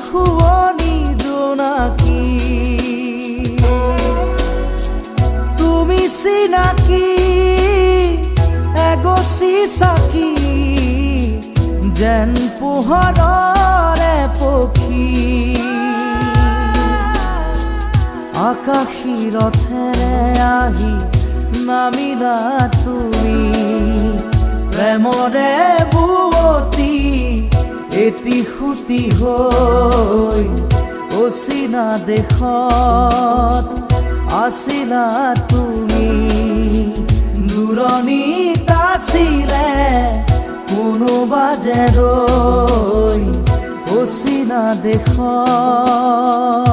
শুৱনি জোনাকী তুমি চিনাকি এগছি চাকি যেন পোহৰৰে পক্ষী আকাশী ৰথেৰে আহি নামিলা তুমি প্ৰেমৰে বুৱতী এটি সুতি হৈ অচিনা দেশত আছিলা তুমি দূৰণিত আছিলে কোনোবা যে ৰৈ অচিনা দেশত